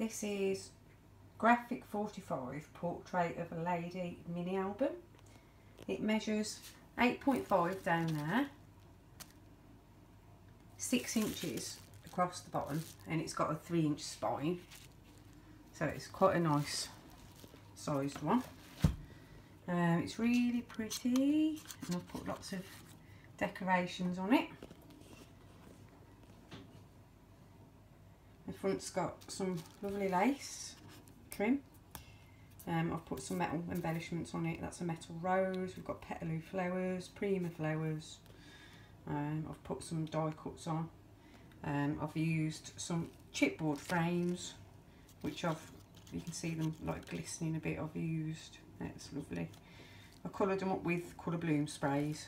This is Graphic 45 Portrait of a Lady mini album. It measures 8.5 down there, 6 inches across the bottom, and it's got a 3-inch spine, so it's quite a nice sized one. It's really pretty, and I've put lots of decorations on it. The front's got some lovely lace trim. I've put some metal embellishments on it. That's a metal rose. We've got petaloo flowers, prima flowers. I've put some die cuts on. I've used some chipboard frames, which you can see them like glistening a bit. I've used, that's lovely. I coloured them up with colour bloom sprays.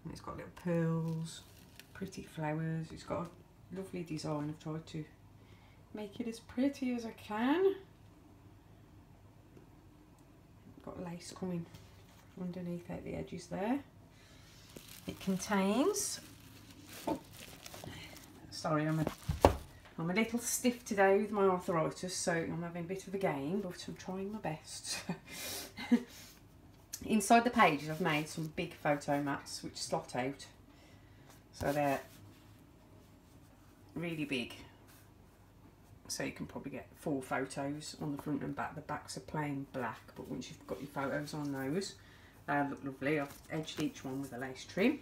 And it's got little pearls, pretty flowers. It's got a lovely design. I've tried to make it as pretty as I can. Got lace coming underneath out the edges there. It contains, oh, sorry, I'm a little stiff today with my arthritis, so I'm having a bit of a game, but I'm trying my best. Inside the pages I've made some big photo mats which slot out, so they're really big, so you can probably get 4 photos on the front and back. The backs are plain black, but once you've got your photos on those, they look lovely. I've edged each one with a lace trim,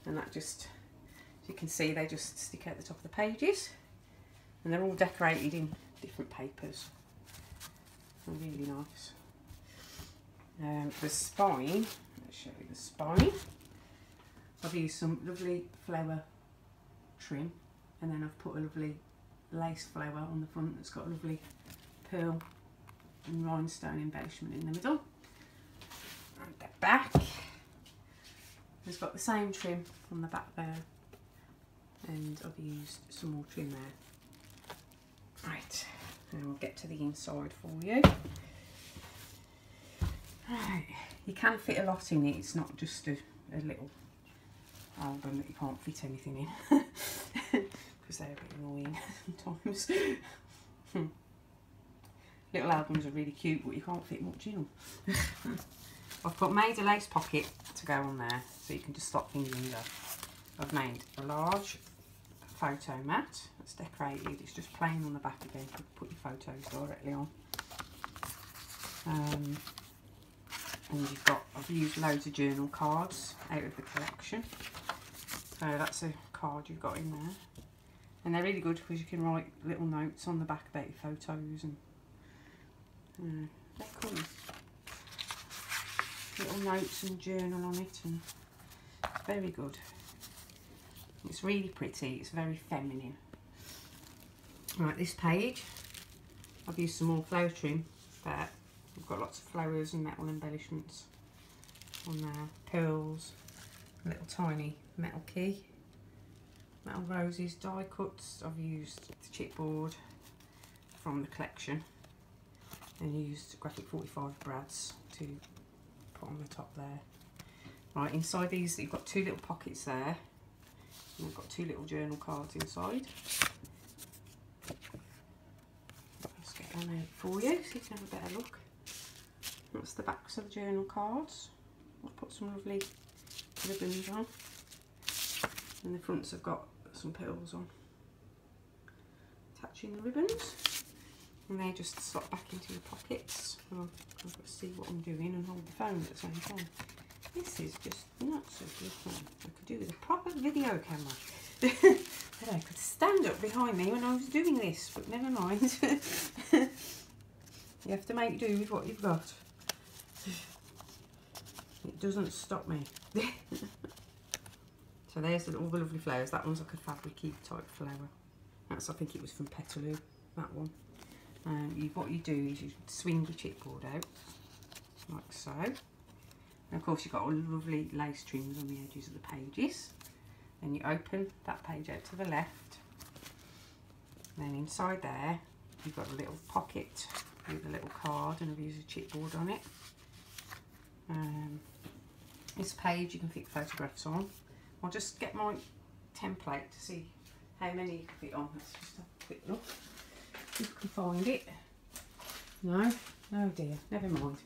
and that just, as you can see, they just stick out the top of the pages, and they're all decorated in different papers. They're really nice. The spine, let's show you the spine. I've used some lovely flower trim, and then I've put a lovely lace flower on the front that's got a lovely pearl and rhinestone embellishment in the middle. And the back has got the same trim on the back there, and I've used some more trim there. Right, and we'll get to the inside for you. Right, you can fit a lot in it. It's not just a little album that you can't fit anything in, because they're a bit annoying sometimes. Little albums are really cute, but you can't fit much in them. I've made a lace pocket to go on there, so you can just slot things in there. I've made a large photo mat that's decorated. It's just plain on the back again. You can put your photos directly on. And you've got, I've used loads of journal cards out of the collection. So that's a card you've got in there. And they're really good because you can write little notes on the back about your photos, and they're cool. Little notes and journal on it, and it's very good. It's really pretty, it's very feminine. Right, this page, I've used some more flower trim, but I've got lots of flowers and metal embellishments on there. Pearls, a little tiny metal key, metal roses, die cuts. I've used the chipboard from the collection, and used Graphic 45 brads to put on the top there. Right, inside these you've got 2 little pockets there, and I've got 2 little journal cards inside. Let's get one out for you so you can have a better look. That's the backs of the journal cards. I've put some lovely ribbons on, and the fronts have got some pearls on, attaching the ribbons, and they just slot back into your pockets. I've got to see what I'm doing and hold the phone at the same time. This is just not so good fun. I could do with a proper video camera. But I could stand up behind me when I was doing this, but never mind. You have to make do with what you've got. It doesn't stop me. So there's all the lovely flowers. That one's like a fabric-y type flower. That's, I think it was from Petaloo, that one. What you do is you swing your chipboard out, like so. And of course you've got all the lovely lace trims on the edges of the pages. Then you open that page out to the left. And then inside there, you've got a little pocket with a little card, and I've used a chipboard on it. This page you can fit photographs on. I'll just get my template to see how many you can fit on. Let's just have a quick look. If you can find it. No? Oh dear, never mind.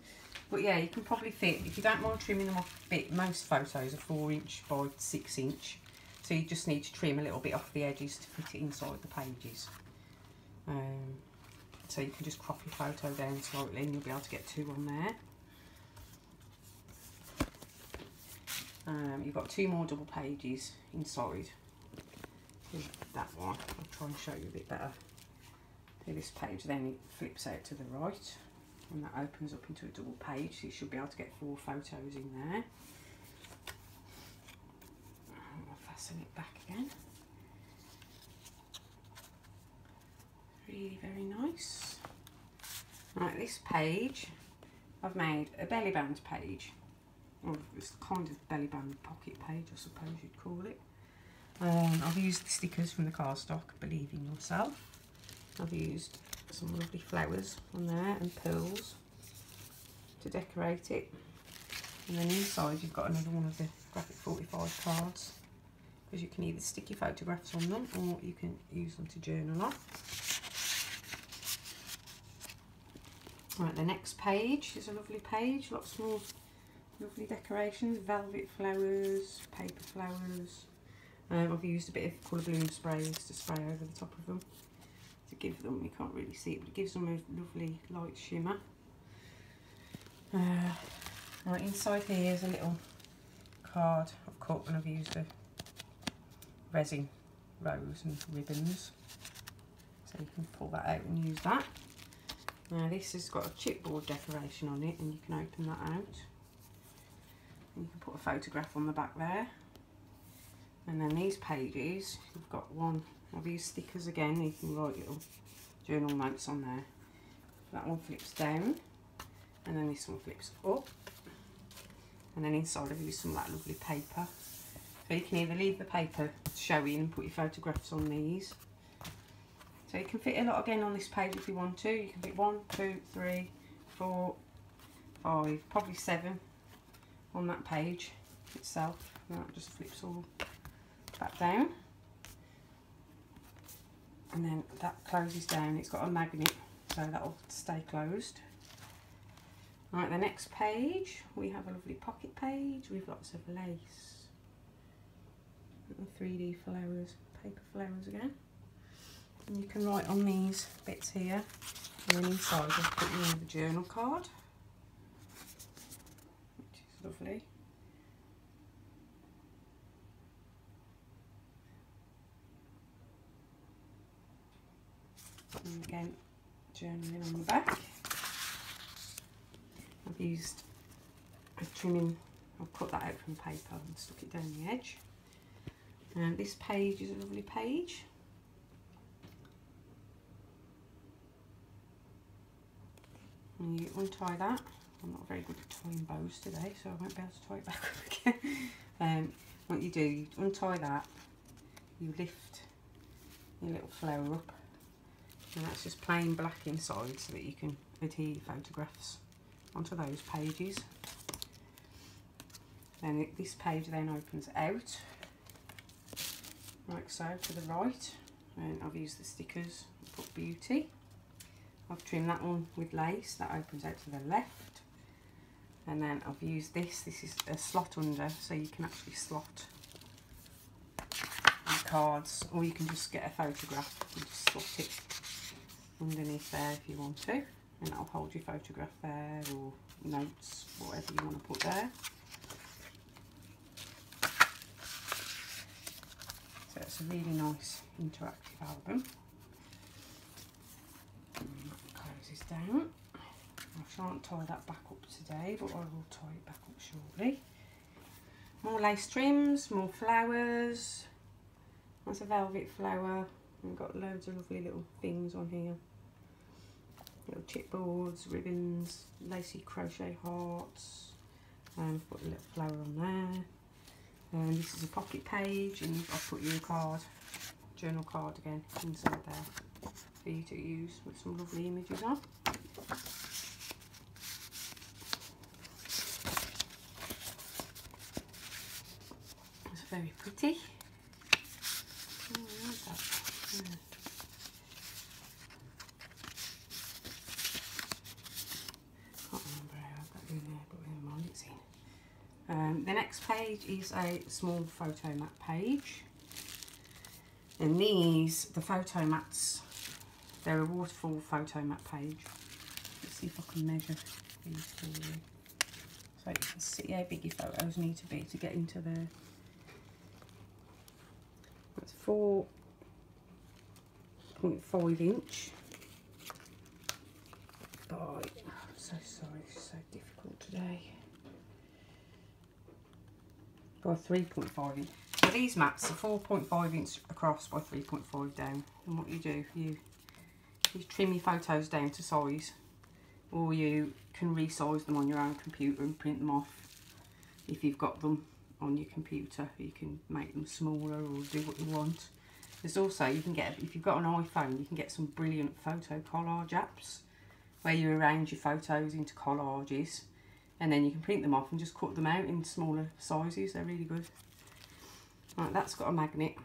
But yeah, you can probably fit, if you don't mind trimming them off a bit, most photos are 4 inch by 6 inch. So you just need to trim a little bit off the edges to fit it inside the pages. So you can just crop your photo down slightly and you'll be able to get 2 on there. You've got 2 more double pages inside. That one, I'll try and show you a bit better. So this page then it flips out to the right and that opens up into a double page, so you should be able to get 4 photos in there. I'll fasten it back again. Really very nice. Right, this page I've made a belly band page, or it's kind of belly band pocket page I suppose you'd call it. I've used the stickers from the cardstock, Believe in Yourself. I've used some lovely flowers on there and pearls to decorate it. And then inside you've got another one of the Graphic 45 cards, because you can either stick your photographs on them or you can use them to journal on. Right, the next page is a lovely page, lots more lovely decorations, velvet flowers, paper flowers. I've used a bit of colour bloom sprays to spray over the top of them to give them, you can't really see it, but it gives them a lovely light shimmer. Right, inside here is a little card I've cut, and I've used a resin rose and ribbons, so you can pull that out and use that. Now this has got a chipboard decoration on it, and you can open that out and you can put a photograph on the back there. And then these pages, you've got one, I've used stickers again, you can write little journal notes on there. That one flips down, and then this one flips up, and then inside I've used some of that lovely paper. So you can either leave the paper showing and put your photographs on these. So you can fit a lot again on this page if you want to. You can fit 1, 2, 3, 4, 5, probably 7 on that page itself. And that just flips all back down, and then that closes down. It's got a magnet, so that will stay closed. Right, the next page we have a lovely pocket page with lots of lace and 3D flowers, paper flowers again. And you can write on these bits here, and then inside I've put in the journal card, which is lovely. And again, journaling on the back. I've used a trimming, I've cut that out from paper and stuck it down the edge. And this page is a lovely page. And you untie that. I'm not very good at tying bows today, so I won't be able to tie it back up again. What you do, you untie that, you lift your little flower up, and that's just plain black inside so that you can adhere your photographs onto those pages. Then this page then opens out like so to the right, and I've used the stickers, put beauty. I've trimmed that one with lace, that opens out to the left. And then I've used this is a slot under, so you can actually slot your cards, or you can just get a photograph and just slot it underneath there if you want to, and that'll hold your photograph there, or notes, whatever you want to put there. So it's a really nice interactive album. And that closes down. I shan't tie that back up today, but I will tie it back up shortly. More lace trims, more flowers. That's a velvet flower. We've got loads of lovely little things on here. Little chipboards, ribbons, lacy crochet hearts. And put a little flower on there. And this is a pocket page, and I've put you a card, journal card again, inside there for you to use with some lovely images on. It's very pretty. Oh, I like that. Can't remember how I've got it in there, but never mind, it's in. The next page is a small photo mat page. And these, the photo mats, they're a waterfall photo mat page. Let's see if I can measure these for you. So you can see how big your photos need to be to get into there. That's 4.5 inch by, I'm so sorry, it's so difficult today, by 3.5 inch. So these mats are 4.5 inch across by 3.5 down. And what you do, you trim your photos down to size, or you can resize them on your own computer and print them off. If you've got them on your computer, you can make them smaller or do what you want. There's also, you can get, if you've got an iPhone, you can get some brilliant photo collage apps where you arrange your photos into collages, and then you can print them off and just cut them out in smaller sizes. They're really good. Right, that's got a magnet.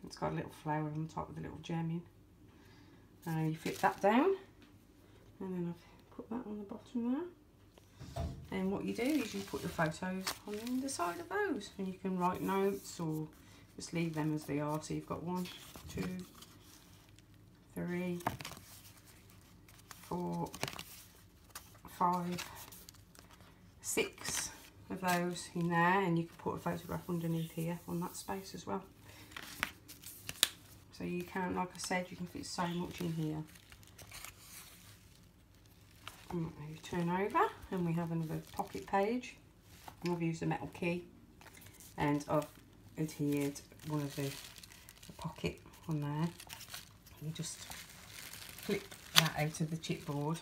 It's got a little flower on top with a little gem in. You flip that down, and then I've put that on the bottom there. And what you do is you put your photos on the side of those, and you can write notes or just leave them as they are. So you've got 1, 2, 3, 4, 5, 6 of those in there, and you can put a photograph underneath here on that space as well. So you can, like I said, you can fit so much in here. And you turn over and we have another pocket page. And I've used a metal key, and I've adhered one of the pocket on there. You just flip that out of the chipboard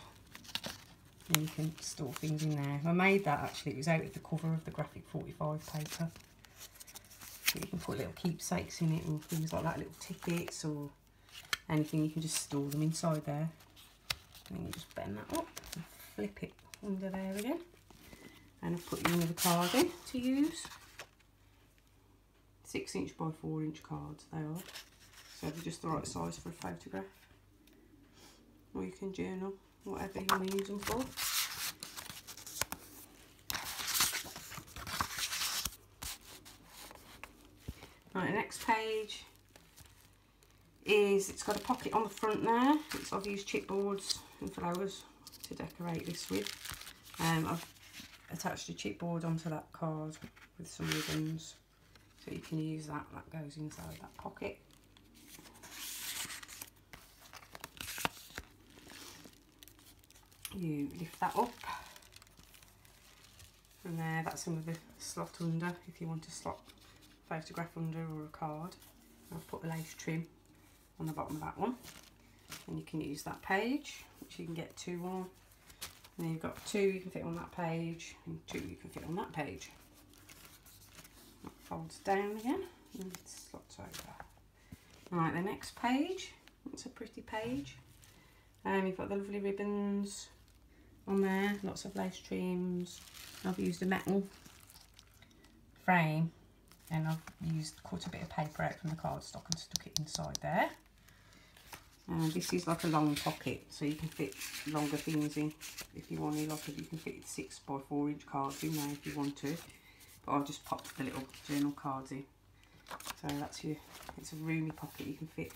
and you can store things in there. I made that actually, it was out of the cover of the graphic 45 paper. So you can put little keepsakes in it and things like that, little tickets or anything, you can just store them inside there. And then you just bend that up and flip it under there again. And I've put you another card in to use. 6 inch by 4 inch cards they are. So they're just the right size for a photograph. Or you can journal, whatever you want to use them for. Right, the next page is, it's got a pocket on the front there. I've used chipboards and flowers to decorate this with. I've attached a chipboard onto that card with some ribbons, so you can use that. That goes inside that pocket. You lift that up, and there, that's another slot under if you want to slot a photograph under or a card. I've put a lace trim on the bottom of that one, and you can use that page, which you can get 2 on. And then you've got 2 you can fit on that page, and 2 you can fit on that page. That folds down again and it slots over. Right, the next page, it's a pretty page. You've got the lovely ribbons on there, lots of lace trims. I've used a metal frame, and I've cut a bit of paper out from the cardstock and stuck it inside there. And this is like a long pocket, so you can fit longer things in if you want to. Like, you can fit 6 by 4 inch cards in there if you want to. But I've just popped the little journal cards in. So that's it's a roomy pocket. You can fit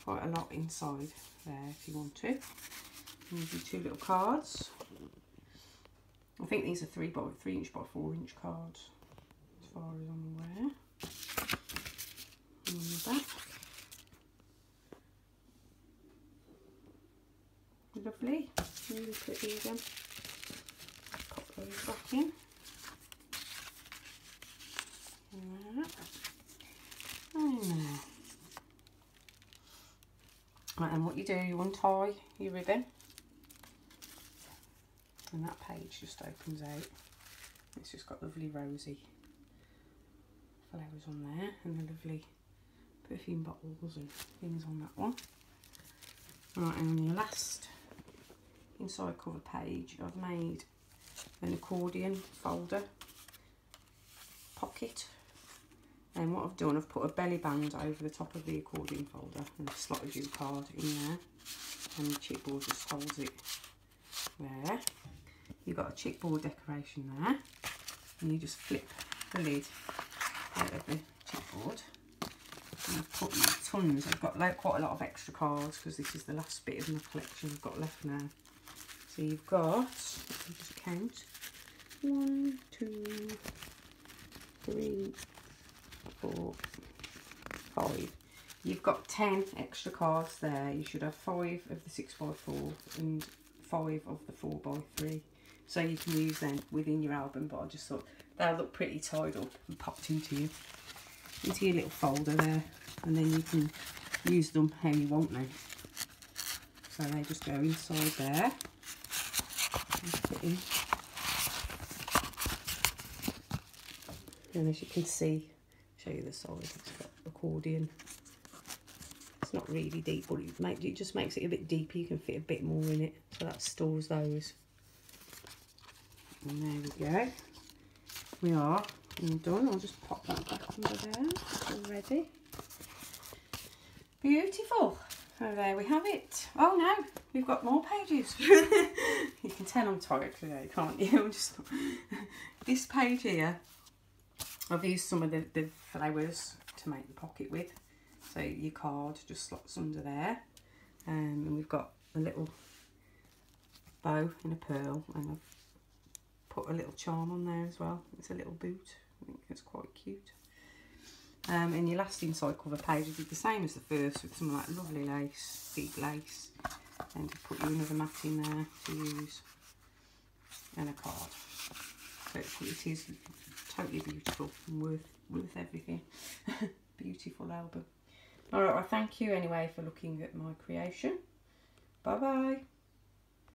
quite a lot inside there if you want to. And you do 2 little cards. I think these are 3 inch by 4 inch cards, as far as I'm aware. And the back. Lovely, really pretty again. Pop those back in. And there. Right, and what you do, you untie your ribbon, and that page just opens out. It's just got lovely rosy flowers on there, and the lovely perfume bottles and things on that one. Right, and on your last inside cover page, I've made an accordion folder pocket, And what I've done, I've put a belly band over the top of the accordion folder and I've slotted your card in there, and the chipboard just holds it there. You've got a chipboard decoration there, and you just flip the lid out of the chipboard. And I've put tons, I've got like quite a lot of extra cards because this is the last bit of my collection I've got left now. So you've got, let me just count, 1, 2, 3, 4, 5. You've got 10 extra cards there. You should have 5 of the 6x4 and 5 of the 4x3. So you can use them within your album, but I just thought they'll look pretty tied up and popped into your little folder there, and then you can use them how you want now. So they just go inside there. And as you can see, show you the side, it's got accordion. It's not really deep, but it just makes it a bit deeper. You can fit a bit more in it, so that stores those. And there we go. We are all done. I'll just pop that back under there. It's all ready. Beautiful. So there we have it. Oh no, we've got more pages. You can tell I'm tired today, can't you? I'm just this page here. I've used some of the flowers to make the pocket with. So your card just slots under there. And we've got a little bow and a pearl, and I've put a little charm on there as well. It's a little boot. I think it's quite cute. And your lasting side cover page, I did the same as the first with some like lovely lace, big lace, and to put you another mat in there to use, and a card. So it is totally beautiful and worth everything. Beautiful album. Alright, well thank you anyway for looking at my creation. Bye bye.